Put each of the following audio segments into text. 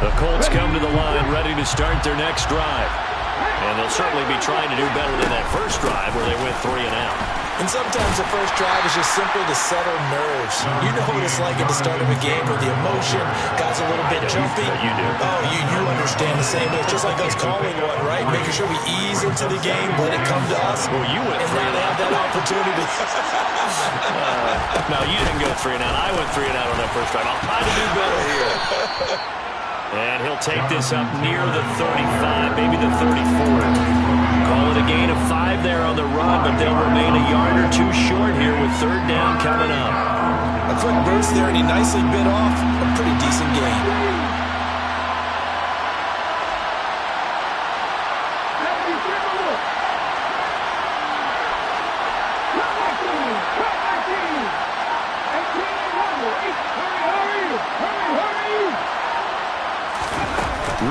The Colts come to the line ready to start their next drive. And they'll certainly be trying to do better than that first drive where they went 3 and out. And sometimes the first drive is just simply to settle nerves. You know what it's like at the start of a game with the emotion. Guys a little bit jumpy. You do. Oh, you understand the same way. It's just like us calling one, right? Making sure we ease into the game, let it come to us. Well, you went 3 and now they have that opportunity. No, you didn't go 3 and out. I went 3 and out on that first drive. I'll try to do better here. And he'll take this up near the 35, maybe the 34. Call it a gain of 5 there on the run, but they'll remain a yard or 2 short here with 3rd down coming up. A quick burst there, and he nicely bit off a pretty decent gain.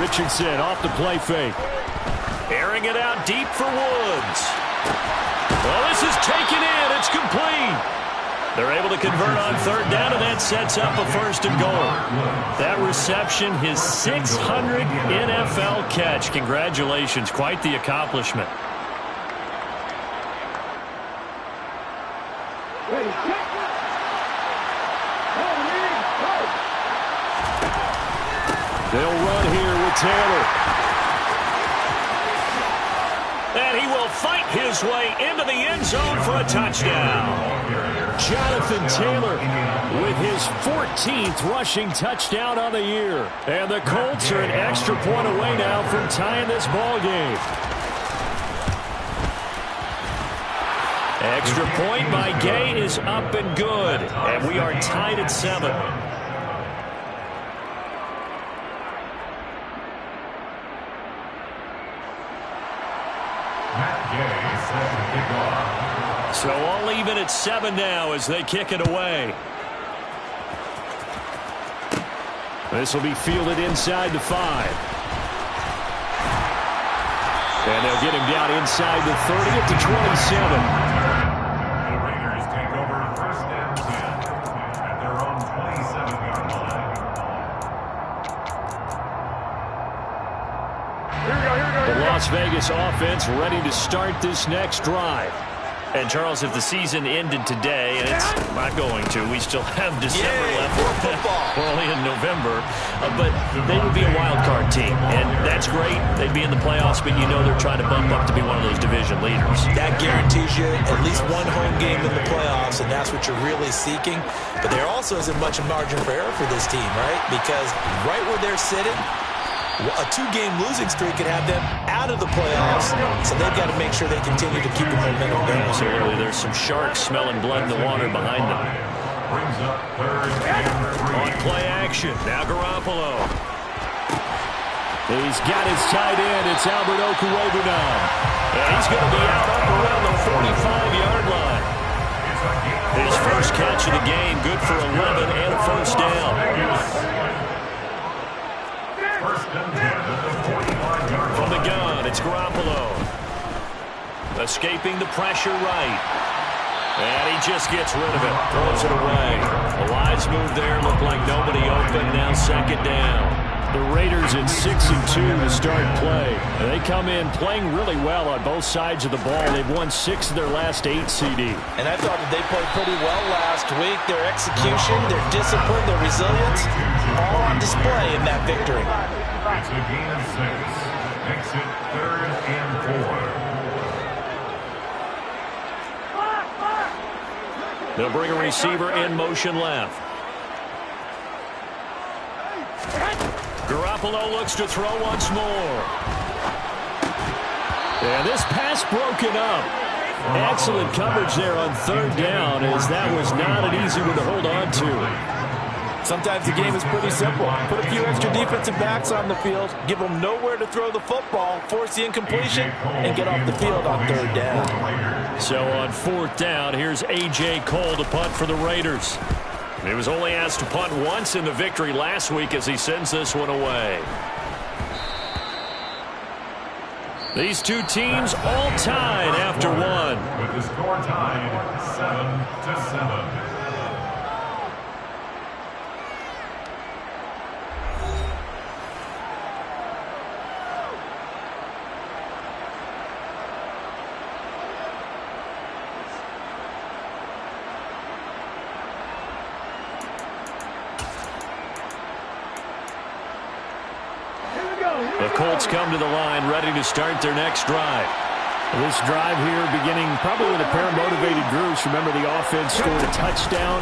Richardson off the play fake. Airing it out deep for Woods. Well, this is taken in. It's complete. They're able to convert on 3rd down, and that sets up a 1st and goal. That reception, his 600th NFL catch. Congratulations. Quite the accomplishment. They'll run here with Taylor. And he will fight his way into the end zone for a touchdown. Jonathan Taylor with his 14th rushing touchdown on the year. And the Colts are an extra point away now from tying this ball game. Extra point by Gay is up and good. And we are tied at 7. So all even at 7 now as they kick it away. This will be fielded inside the 5. And they'll get him down inside the 30 at the 27. The Raiders take over 1st and 10 at their own 27-yard line. The Las Vegas offense ready to start this next drive. And, Charles, if the season ended today, and it's not going to, we still have December left. We're only in November. But they would be a wild card team. And that's great. They'd be in the playoffs, but you know they're trying to bump up to be one of those division leaders. That guarantees you at least one home game in the playoffs, and that's what you're really seeking. But there also isn't much margin for error for this team, right? Because right where they're sitting, a 2-game losing streak could have them out of the playoffs, so they've got to make sure they continue to keep the momentum going. Absolutely. There's some sharks smelling blood in the water behind them. Brings up 3rd and 3. On play action, now Garoppolo. He's got his tight end. It's Albert Okwuegbunam. And he's going to be out up around the 45-yard line. His first catch of the game, good for 11 and a 1st down. From the gun, it's Garoppolo. Escaping the pressure right. And he just gets rid of it. Throws it away. A wise move there. Looked like nobody open. Now 2nd down. The Raiders in 6-2 to start play. They come in playing really well on both sides of the ball. They've won 6 of their last 8 CD. And I thought that they played pretty well last week. Their execution, their discipline, their resilience, all on display in that victory. It's a gain of 6. Makes it 3rd and 4. They'll bring a receiver in motion left. Garoppolo looks to throw once more. And this pass broken up. Excellent coverage there on 3rd down, as that was not an easy one to hold on to. Sometimes the game is pretty simple. Put a few extra defensive backs on the field, give them nowhere to throw the football, force the incompletion, and get off the field on 3rd down. So on 4th down, here's A.J. Cole to punt for the Raiders. He was only asked to punt once in the victory last week as he sends this one away. These two teams all tied after one. With the score tied 7-7. The Colts come to the line, ready to start their next drive. This drive here beginning probably with a pair of motivated groups. Remember, the offense scored a touchdown.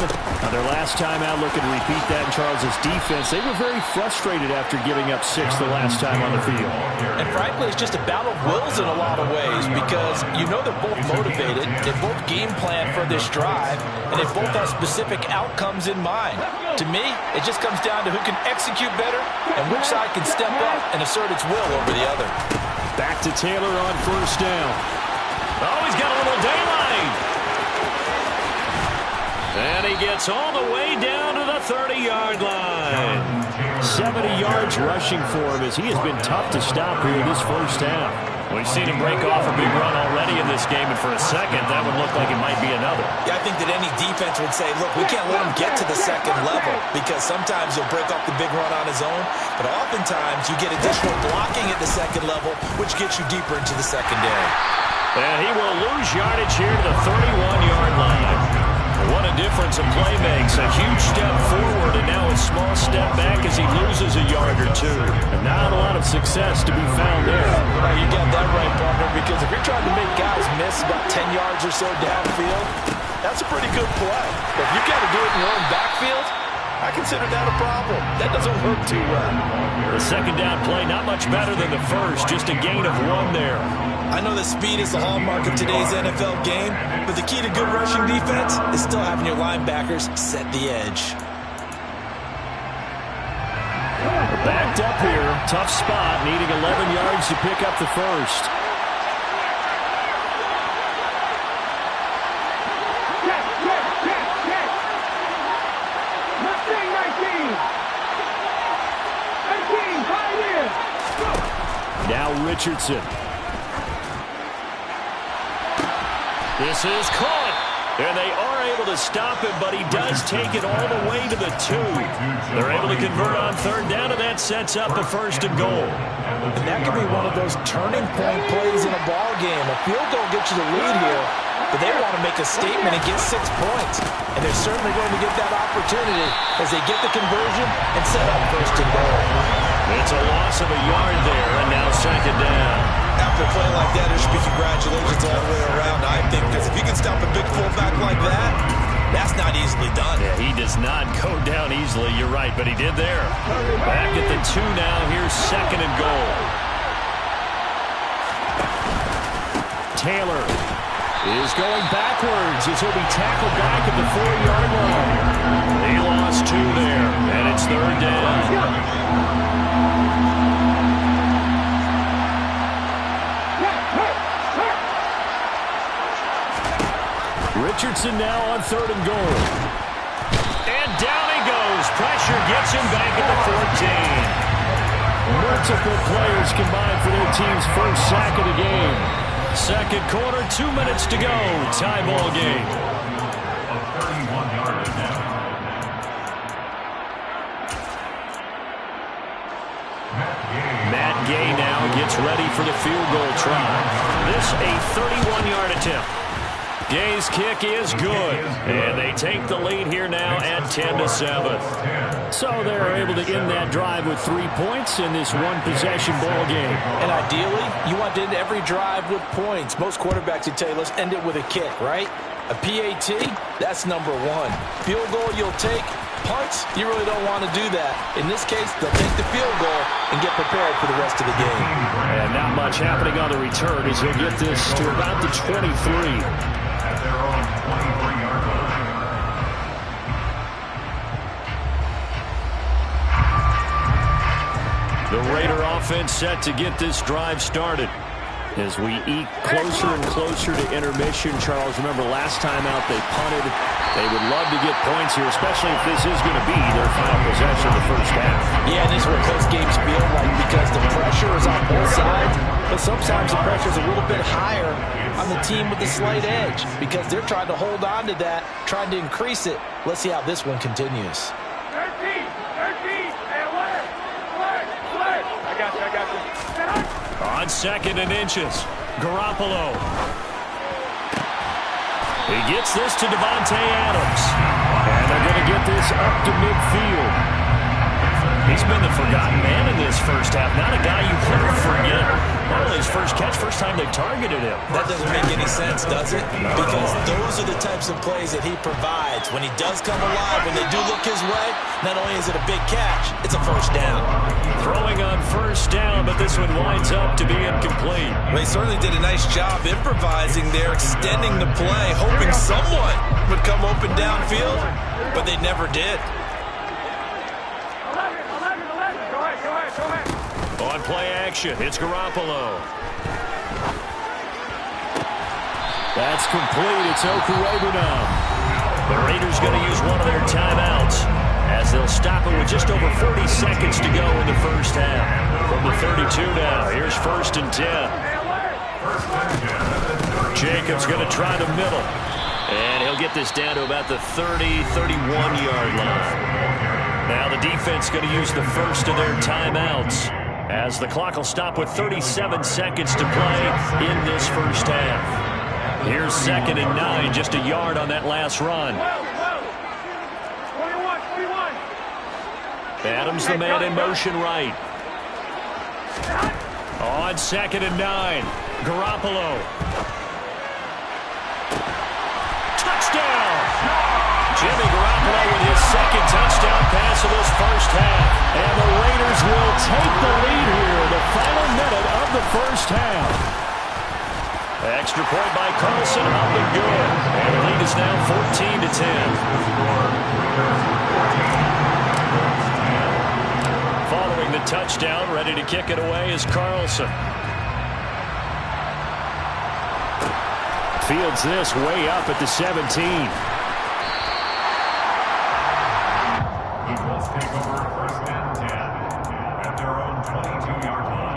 Their last time out, looking to repeat that in Charles' defense. They were very frustrated after giving up 6 the last time on the field. And frankly, it's just a battle of wills in a lot of ways because you know they're both motivated. They both game plan for this drive, and they both have specific outcomes in mind. To me, it just comes down to who can execute better and which side can step up and assert its will over the other. Back to Taylor on first down. Oh, he's got a little daylight. And he gets all the way down to the 30-yard line. 70 yards rushing for him as he has been tough to stop here this first half. We've seen him break off a big run already in this game, and for a second, that would look like it might be another. Yeah, I think that any defense would say, look, we can't let him get to the second level because sometimes he'll break off the big run on his own, but oftentimes you get additional blocking at the second level, which gets you deeper into the secondary. And he will lose yardage here to the 31-yard line. What a difference a play makes. A huge step forward and now a small step back as he loses a yard or two. And not a lot of success to be found there. Well, you got that right, partner, because if you're trying to make guys miss about 10 yards or so downfield, that's a pretty good play. But if you got to do it in your own backfield, I consider that a problem. That doesn't work too well. The second down play, not much better than the first, just a gain of 1 there. I know that speed is the hallmark of today's NFL game, but the key to good rushing defense is still having your linebackers set the edge. Backed up here, tough spot, needing 11 yards to pick up the first. Now Richardson. This is caught. And they are able to stop him, but he does take it all the way to the 2. They're able to convert on third down, and that sets up a 1st and goal. And that could be one of those turning point plays in a ball game. A field goal gets you the lead here, but they want to make a statement and get 6 points. And they're certainly going to get that opportunity as they get the conversion and set up 1st and goal. It's a loss of a yard there, and now 2nd down. After a play like that, there should be congratulations all the way around, I think, because if you can stop a big fullback like that, that's not easily done. Yeah, he does not go down easily, you're right, but he did there. Back at the 2 now, here's 2nd and goal. Taylor is going backwards as he'll be tackled back at the 4-yard line. He lost 2 there, and it's 3rd down. Richardson now on 3rd and goal. And down he goes. Pressure gets him back at the 14. Multiple players combined for their team's first sack of the game. 2nd quarter, 2 minutes to go. Tie ball game. A 31-yard attempt. Matt Gay now gets ready for the field goal try. This a 31-yard attempt. Gay's kick is good, and they take the lead here now at 10-7. So they're able to end that drive with 3 points in this one-possession ball game. And ideally, you want to end every drive with points. Most quarterbacks would tell you, let's end it with a kick, right? A PAT, that's number 1. Field goal you'll take. Punts, you really don't want to do that. In this case, they'll take the field goal and get prepared for the rest of the game. And not much happening on the return as he'll get this to about the 23. At their own 23-yard line. The Raider offense set to get this drive started. As we eke closer and closer to intermission, Charles, remember last time out they punted. They would love to get points here, especially if this is going to be their final possession of the first half. Yeah, and this is what close games feel like because the pressure is on both sides, but sometimes the pressure is a little bit higher on the team with the slight edge because they're trying to hold on to that, trying to increase it. Let's see how this one continues. 13, and leg. I got you. On 2nd and inches, Garoppolo. He gets this to Davante Adams. And they're going to get this up to midfield. He's been the forgotten man in this first half. Not a guy you ever forget. Not only his first catch, first time they've targeted him. That doesn't make any sense, does it? Because those are the types of plays that he provides. When he does come alive, when they do look his way, not only is it a big catch, it's a first down. Throwing on first down, but this one winds up to be incomplete. Well, he certainly did a nice job improvising there, extending the play, hoping someone would come open downfield, but they never did. On play action, it's Garoppolo. That's complete. It's Okurebuno. The Raiders going to use one of their timeouts as they'll stop it with just over 40 seconds to go in the first half. From the 32 now, here's 1st and 10. Jacobs going to try the middle. And he'll get this down to about the 30, 31-yard line. Now the defense going to use the first of their timeouts as the clock will stop with 37 seconds to play in this first half. Here's 2nd and 9, just a yard on that last run. Adams the man in motion right. On 2nd and 9, Garoppolo. Touchdown! Jimmy Garoppolo with his 2nd touchdown pass of this first half. And the Raiders will take the lead here in the final minute of the first half. Extra point by Carlson, up and good. And the lead is now 14-10. Following the touchdown, ready to kick it away is Carlson. Fields this way up at the 17. Eagles take over 1st and 10 at their own 22-yard line.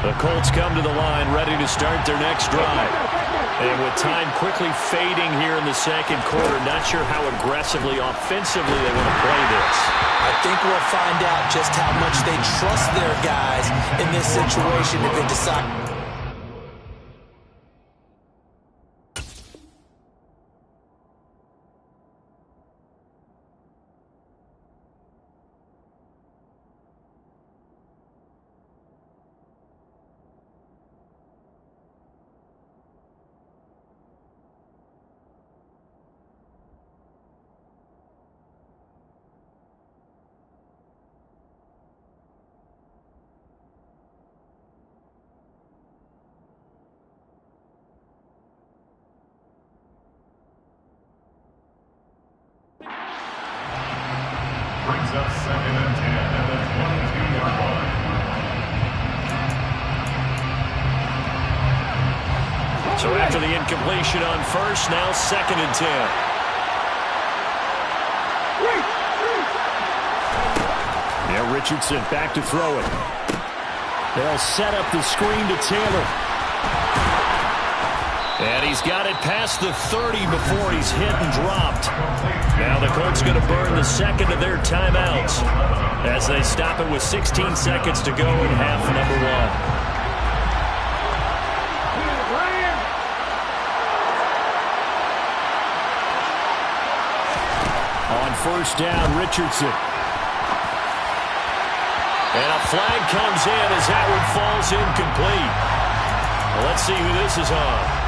The Colts come to the line, ready to start their next drive. And with time quickly fading here in the second quarter, not sure how aggressively, offensively they want to play this. I think we'll find out just how much they trust their guys in this situation if they decide. Brings up 2nd and 10 at the 22-yard line. So after the incompletion on first, now 2nd and 10. Yeah, Richardson back to throw it. They'll set up the screen to Taylor. And he's got it past the 30 before he's hit and dropped. Now the Colts going to burn the 2nd of their timeouts as they stop it with 16 seconds to go in half number 1. On first down, Richardson. And a flag comes in as that one falls incomplete. Well, let's see who this is on.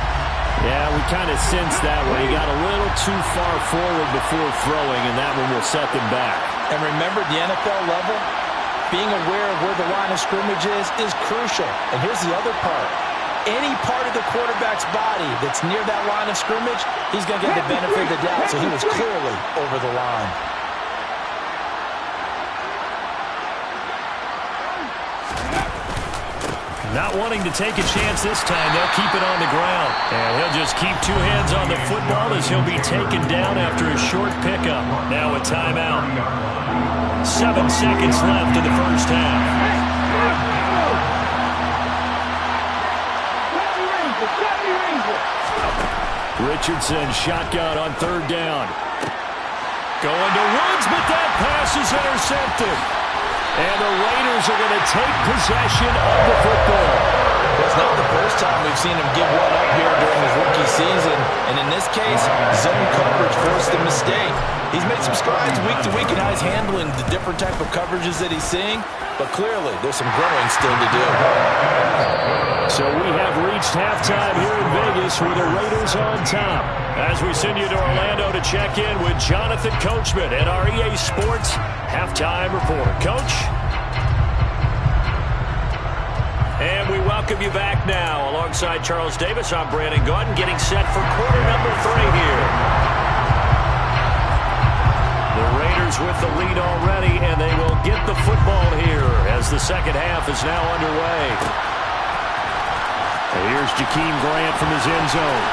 Yeah, we kind of sensed that one. He got a little too far forward before throwing, and that one will set them back. And remember, the NFL level, being aware of where the line of scrimmage is crucial. And here's the other part. Any part of the quarterback's body that's near that line of scrimmage, he's going to get the benefit of the doubt. So he was clearly over the line. Not wanting to take a chance this time, they'll keep it on the ground. And he'll just keep 2 hands on the football as he'll be taken down after a short pickup. Now a timeout. 7 seconds left in the first half. Richardson shotgun on 3rd down. Going to Woods, but that pass is intercepted. And the Raiders are going to take possession of the football. There's It's not the first time we've seen him give one up here during his rookie season. And in this case, zone coverage forced a mistake. He's made some strides week to week in how he's handling the different type of coverages that he's seeing. But clearly, there's some growing still to do. So we have reached halftime here in Vegas with the Raiders on top. As we send you to Orlando to check in with Jonathan Coachman at our EA Sports Halftime Report. Coach? And we welcome you back now. Alongside Charles Davis, I'm Brandon Gaudin, getting set for quarter number 3 here. The Raiders with the lead already, and they will get the football here as the second half is now underway. And here's Jakeem Grant from his end zone.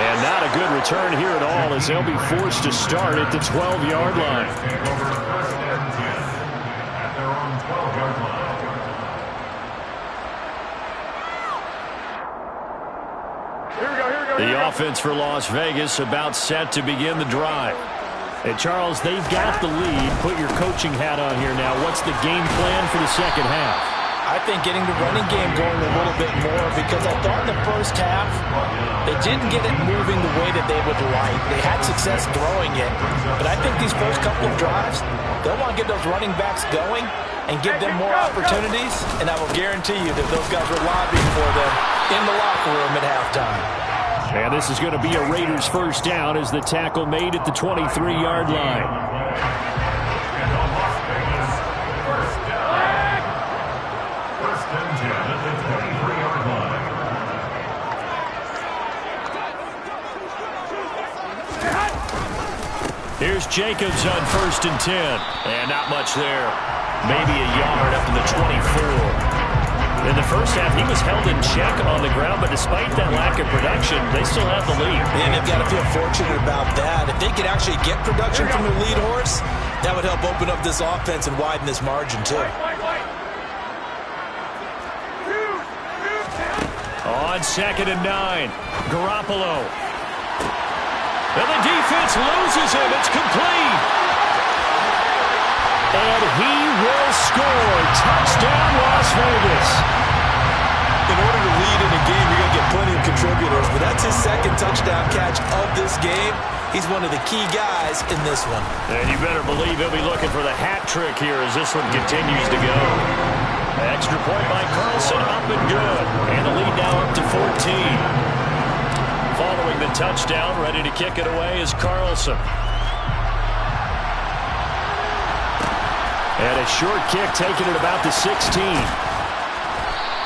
And not a good return here at all as they'll be forced to start at the 12-yard line. Take over first and 10 at their own 12-yard line. The offense for Las Vegas about set to begin the drive. And Charles, they've got the lead. Put your coaching hat on here now. What's the game plan for the second half? I think getting the running game going a little bit more, because I thought in the first half they didn't get it moving the way that they would like. They had success throwing it, but I think these first couple of drives, they'll want to get those running backs going and give them more opportunities, and I will guarantee you that those guys were lobbying for them in the locker room at halftime. And this is going to be a Raiders first down as the tackle made at the 23-yard line. First and 10 at the 23-yard line. Here's Jacobs on first and 10. And not much there. Maybe a yard up to the 24. In the first half, he was held in check on the ground, but despite that lack of production, they still have the lead. And they've got to feel fortunate about that. If they could actually get production from their lead horse, that would help open up this offense and widen this margin too. On second and 9, Garoppolo. And the defense loses him. It's complete. And he will score. Touchdown, Las Vegas. In order to lead in a game, you're going to get plenty of contributors, but that's his second touchdown catch of this game. He's one of the key guys in this one. And you better believe he'll be looking for the hat trick here as this one continues to go. Extra point by Carlson, up and good. And the lead now up to 14. Following the touchdown, ready to kick it away is Carlson. And a short kick taken at about the 16.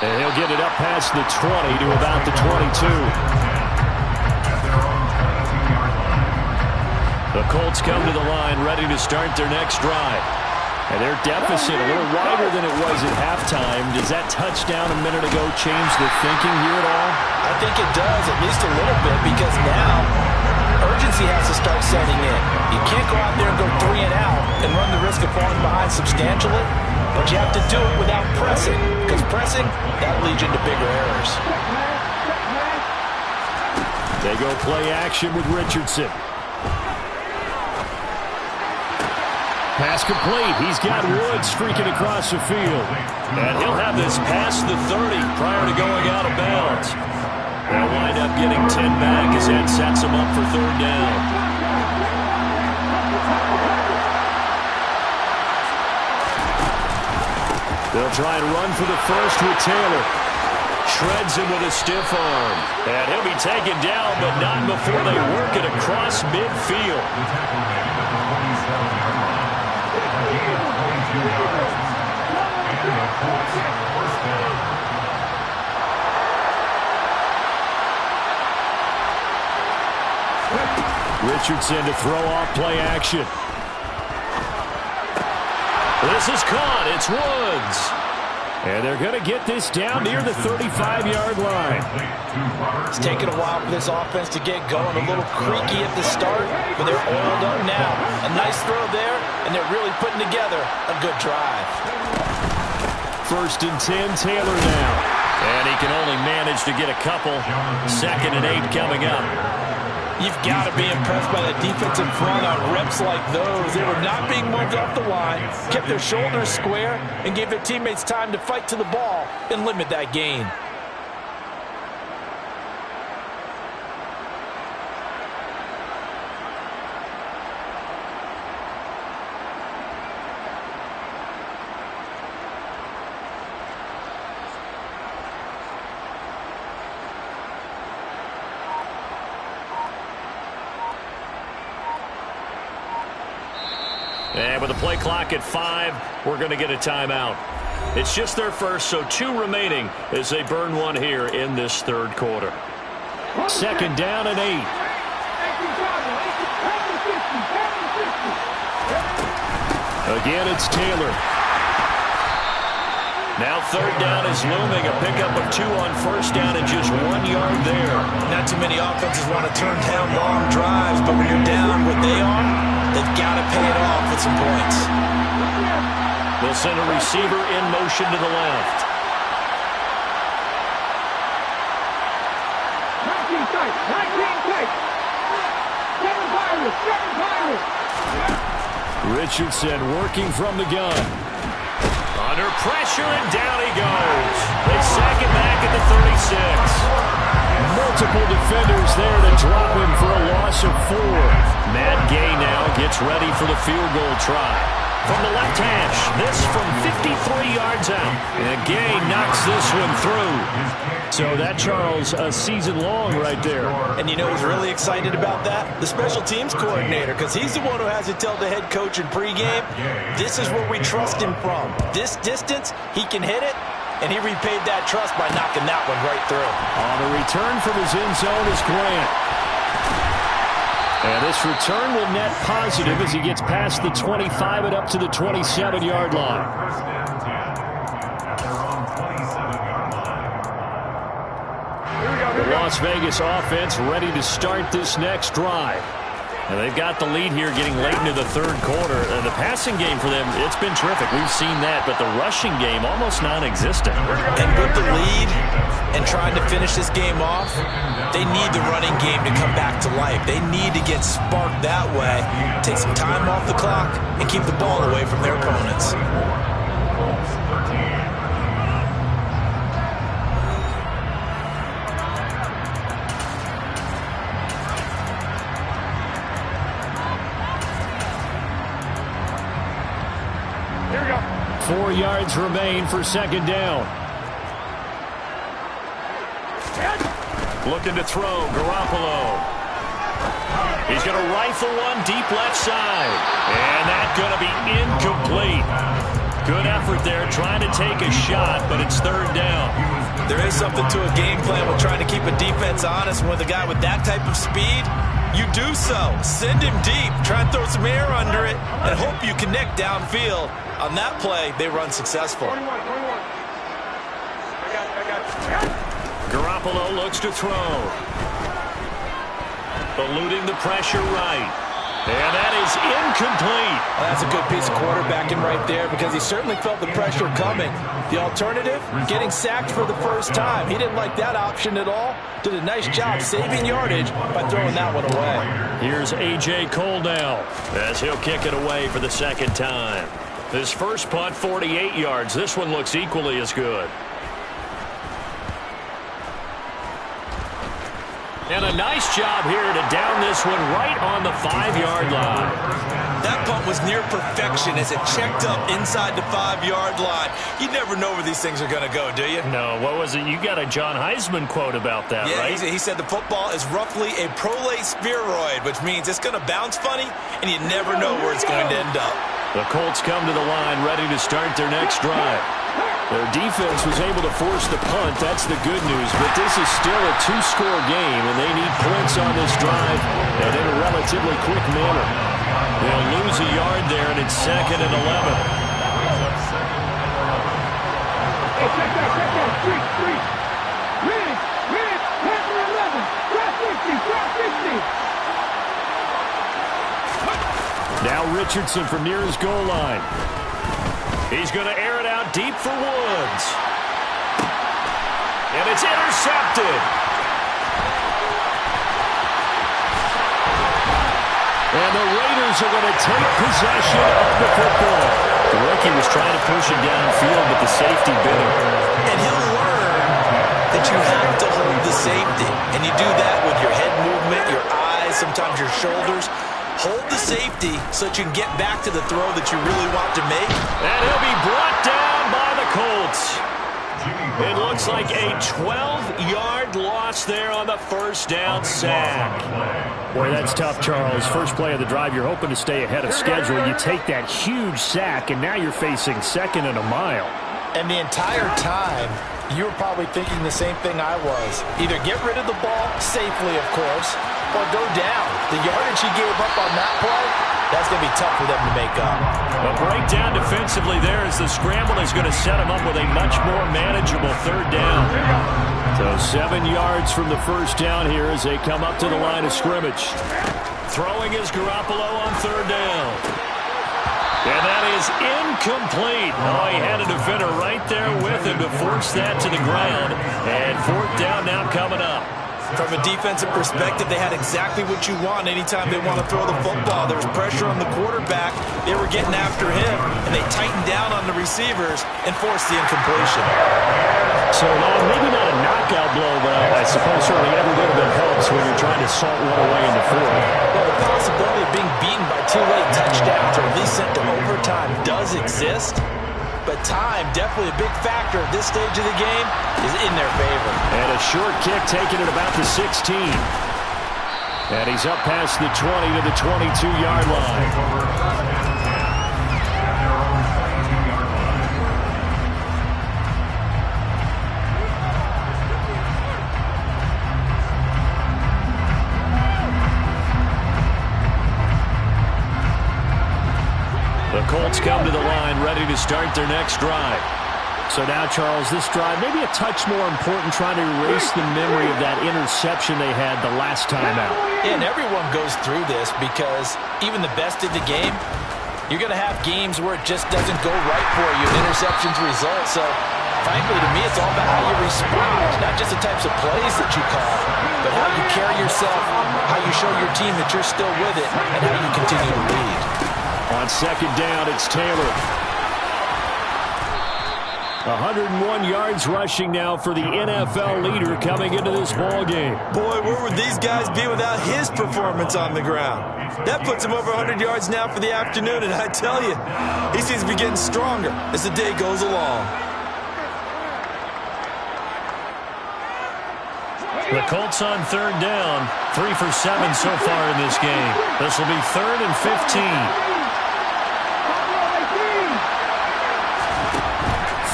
And he'll get it up past the 20 to about the 22. The Colts come to the line ready to start their next drive. And their deficit a little wider than it was at halftime. Does that touchdown a minute ago change the thinking here at all? I think it does, at least a little bit, because now urgency has to start setting in. You can't go out there and go 3 and out and run the risk of falling behind substantially, but you have to do it without pressing, because pressing, that leads you into bigger errors. They go play action with Richardson. Pass complete. He's got Woods streaking across the field. And he'll have this past the 30 prior to going out of bounds. They'll wind up getting 10 back as that sets them up for third down. They'll try and run for the first with Taylor. Shreds him with a stiff arm. And he'll be taken down, but not before they work it across midfield. Richardson to throw off play action. This is caught. It's Woods. And they're going to get this down near the 35-yard line. It's taken a while for this offense to get going. A little creaky at the start, but they're oiled up now. A nice throw there, and they're really putting together a good drive. First and 10, Taylor now. And he can only manage to get a couple. Second and 8 coming up. You've got to be impressed by that defensive front on reps like those. They were not being moved off the line, kept their shoulders square, and gave their teammates time to fight to the ball and limit that gain. And with the play clock at 5, we're going to get a timeout. It's just their first, so 2 remaining as they burn one here in this third quarter. Second down and 8. Again, it's Taylor. Now third down is looming. A pickup of 2 on first down and just 1 yard there. Not too many offenses want to turn down long drives, but when you're down what they are, they've got to pay it off with some points. They'll send a receiver in motion to the left. Richardson working from the gun. Under pressure, and down he goes. They sack it back at the 36. Multiple defenders there to drop him for a loss of 4. Matt Gay now gets ready for the field goal try. From the left hash, this from 53 yards out. And Gay knocks this one through. So that, Charles, a season long right there. And you know who's really excited about that? The special teams coordinator, because he's the one who has to tell the head coach in pregame, this is where we trust him from. This distance, he can hit it, and he repaid that trust by knocking that one right through. On the return from his end zone is Grant. And this return will net positive as he gets past the 25 and up to the 27-yard line. First and 10 at their own 27-yard line. The Las Vegas offense ready to start this next drive. And they've got the lead here getting late into the third quarter. The passing game for them, it's been terrific. We've seen that, but the rushing game almost non-existent. And with the lead and trying to finish this game off, they need the running game to come back to life. They need to get sparked that way, take some time off the clock, and keep the ball away from their opponents. Here we go. 4 yards remain for second down. Looking to throw, Garoppolo. He's going to rifle one deep left side. And that's going to be incomplete. Good effort there trying to take a shot, but it's third down. There is something to a game plan with trying to keep a defense honest. With a guy with that type of speed, you do so. Send him deep. Try and throw some air under it and hope you connect downfield. On that play, they run successful. 21. I got you. Garoppolo looks to throw. Eluding the pressure right. And that is incomplete. Well, that's a good piece of quarterbacking right there because he certainly felt the pressure coming. The alternative, getting sacked for the first time. He didn't like that option at all. Did a nice job saving yardage by throwing that one away. Here's A.J. Cole now as he'll kick it away for the second time. His first punt, 48 yards. This one looks equally as good. And a nice job here to down this one right on the 5-yard line. That punt was near perfection as it checked up inside the 5-yard line. You never know where these things are going to go, do you? No, what was it? You got a John Heisman quote about that, yeah, right? He said the football is roughly a prolate spheroid, which means it's going to bounce funny, and you never know where it's going to end up. The Colts come to the line ready to start their next drive. Their defense was able to force the punt. That's the good news. But this is still a 2-score game, and they need points on this drive and in a relatively quick manner. They'll lose a yard there, and it's 2nd and 11. Hey, check that. Street. Ridge, Panther 11. Drop 50. Now Richardson from near his goal line. He's going to air it out deep for Woods. And it's intercepted. And the Raiders are going to take possession of the football. The rookie was trying to push it downfield, but the safety bit him. And he'll learn that you have to hold the safety. And you do that with your head movement, your eyes, sometimes your shoulders. Hold the safety so that you can get back to the throw that you really want to make. And he'll be brought down by the Colts. It looks like a 12-yard loss there on the first down sack. Boy, that's tough, Charles. First play of the drive, you're hoping to stay ahead of schedule. You take that huge sack, and now you're facing second and a mile. And the entire time, you were probably thinking the same thing I was. Either get rid of the ball, safely, of course, or go down. The yardage he gave up on that play, that's going to be tough for them to make up. A breakdown defensively there as the scramble is going to set him up with a much more manageable third down. So 7 yards from the first down here as they come up to the line of scrimmage. Throwing is Garoppolo on third down. And that is incomplete. Oh, he had a defender right there with him to force that to the ground. And fourth down now coming up. From a defensive perspective, they had exactly what you want anytime they want to throw the football. There was pressure on the quarterback. They were getting after him, and they tightened down on the receivers and forced the incompletion. So, maybe not a knockout blow, but I suppose certainly every bit of it helps when you're trying to salt one away in the fourth. Well, the possibility of being beaten by 2 late touchdowns or at least sent to overtime does exist. But time, definitely a big factor at this stage of the game, is in their favor. And a short kick taken at about the 16. And he's up past the 20 to the 22-yard line. The Colts come to the line, ready to start their next drive. So now, Charles, this drive maybe a touch more important, trying to erase the memory of that interception they had the last time out. Yeah, and everyone goes through this because even the best in the game, you're going to have games where it just doesn't go right for you. Interceptions result. So, frankly, to me, it's all about how you respond. Not just the types of plays that you call, but how you carry yourself, how you show your team that you're still with it, and how you continue to lead. On second down, it's Taylor. 101 yards rushing now for the NFL leader coming into this ball game. Boy, where would these guys be without his performance on the ground? That puts him over 100 yards now for the afternoon, and I tell you, he seems to be getting stronger as the day goes along. The Colts on third down, 3 for 7 so far in this game. This will be 3rd and 15.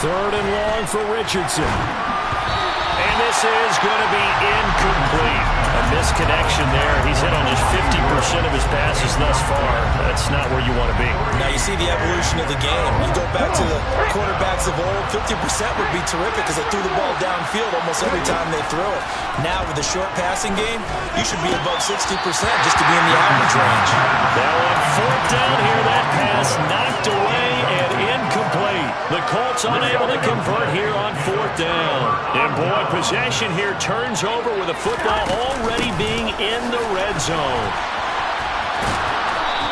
3rd and long for Richardson. And this is going to be incomplete. A misconnection there. He's hit on just 50% of his passes thus far. That's not where you want to be. Now you see the evolution of the game. You go back to the quarterbacks of old, 50% would be terrific because they threw the ball downfield almost every time they throw it. Now with the short passing game, you should be above 60% just to be in the average range. Now on fourth down here, that pass knocked away and incomplete. The Colts unable to convert here on fourth down. And boy, possession here turns over with the football already being in the red zone.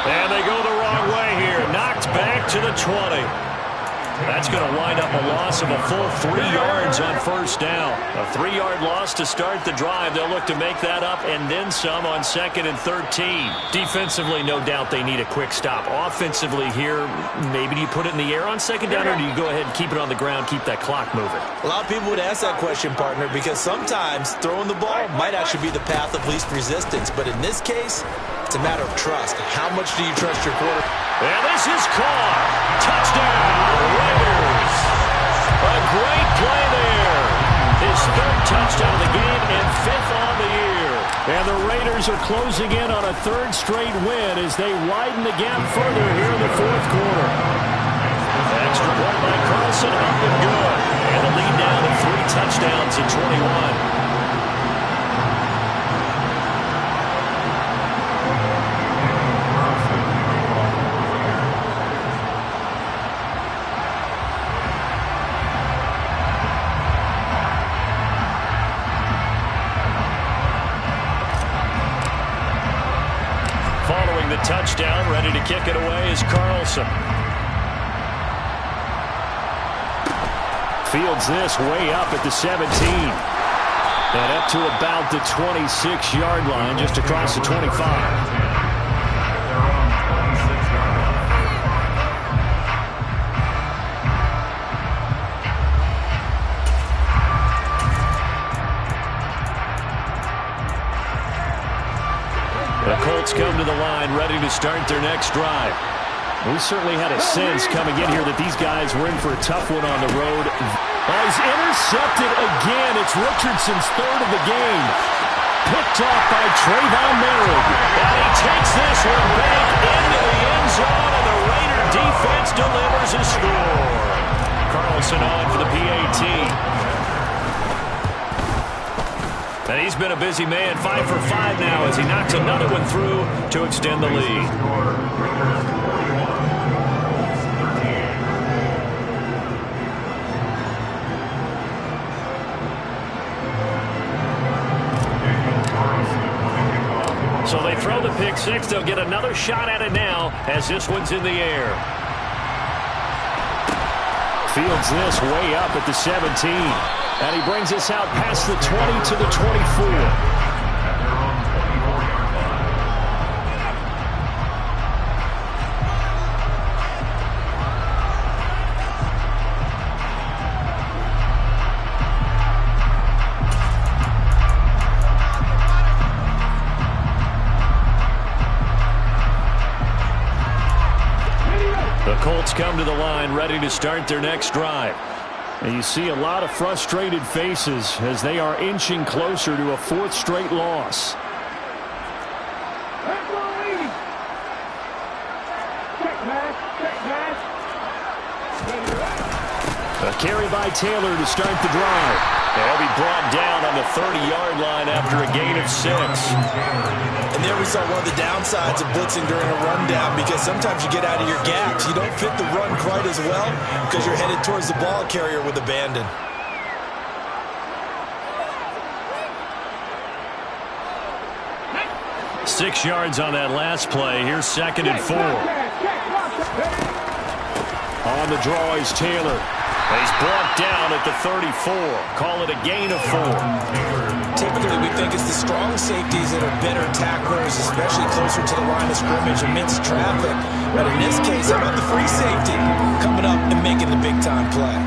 And they go the wrong way here. Knocked back to the 20. That's going to wind up a loss of a full 3 yards on first down. A 3-yard loss to start the drive. They'll look to make that up and then some on 2nd and 13. Defensively, no doubt they need a quick stop. Offensively here, maybe do you put it in the air on 2nd down, or do you go ahead and keep it on the ground, keep that clock moving? A lot of people would ask that question, partner, because sometimes throwing the ball might actually be the path of least resistance. But in this case, it's a matter of trust. How much do you trust your quarterback? And this is caught. Touchdown, Raiders. A great play there. His 3rd touchdown of the game and 5th on the year. And the Raiders are closing in on a 3rd straight win as they widen the gap further here in the 4th quarter. Extra point by Carlson, up and good. And the lead down to 3 touchdowns at 21. Carlson. Fields this way up at the 17. And up to about the 26-yard line, just across the 25. The Colts come to the line, ready to start their next drive. We certainly had a sense coming in here that these guys were in for a tough one on the road. Oh, he's intercepted again. It's Richardson's third of the game. Picked off by Trayvon Merritt. And he takes this one back into the end zone, and the Raider defense delivers a score. Carlson on for the PAT. And he's been a busy man, 5 for 5 now as he knocks another one through to extend the lead. So they throw the pick six. They'll get another shot at it now as this one's in the air. Fields this way up at the 17. And he brings us out past the 20 to the 24. The Colts come to the line, ready to start their next drive. And you see a lot of frustrated faces as they are inching closer to a fourth straight loss. A carry by Taylor to start the drive. They'll be brought down on the 30-yard line after a gain of 6. And there we saw one of the downsides of blitzing during a rundown, because sometimes you get out of your gaps. You don't fit the run quite as well because you're headed towards the ball carrier with abandon. Six yards on that last play. Here's 2nd and 4. On the draw is Taylor. He's brought down at the 34. Call it a gain of 4. Typically, we think it's the strong safeties that are better tacklers, especially closer to the line of scrimmage amidst traffic. But in this case, how about the free safety coming up and making the big-time play?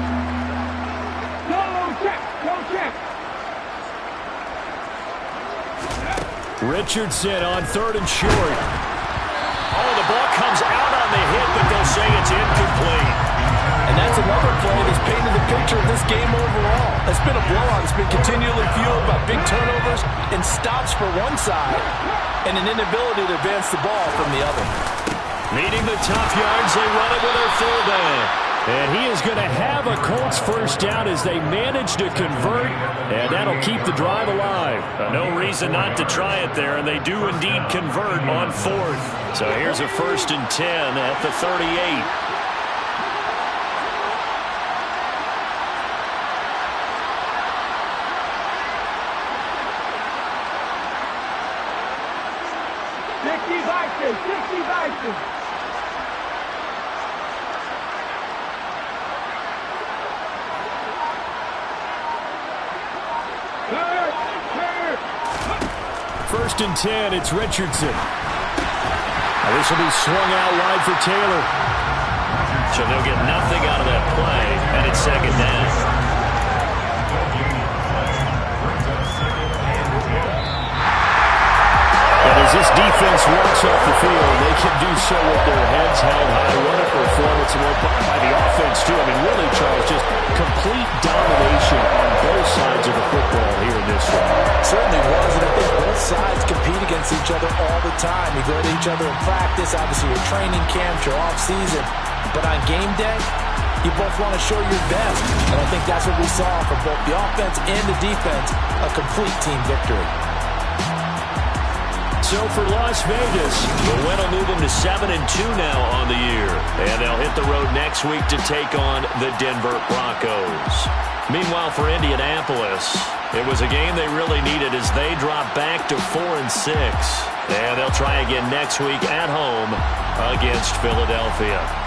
Richardson on 3rd and short. Oh, the ball comes out on the hit, but they'll say it's incomplete. And that's another play that's painted the picture of this game overall. It's been a blowout. It's been continually fueled by big turnovers and stops for one side and an inability to advance the ball from the other. Needing the tough yards, they run it with their fullback. And he is going to have a Colts first down as they manage to convert, and that'll keep the drive alive. No reason not to try it there, and they do indeed convert on 4th. So here's a 1st and 10 at the 38. First and 10, it's Richardson. Now this will be swung out wide for Taylor. So they'll get nothing out of that play, and it's 2nd down. And as this defense walks off the field, they can do so with their heads held high. What a performance by the offense, too. I mean, really, Charles, just complete domination on both sides of the football here in this one. Certainly was, and I think both sides compete against each other all the time. You go to each other in practice, obviously your training camps, your off-season. But on game day, you both want to show your best. And I think that's what we saw from both the offense and the defense, a complete team victory. So for Las Vegas, the win will move them to 7-2 now on the year. And they'll hit hit the road next week to take on the Denver Broncos. Meanwhile, for Indianapolis, it was a game they really needed as they dropped back to 4-6. And they'll try again next week at home against Philadelphia.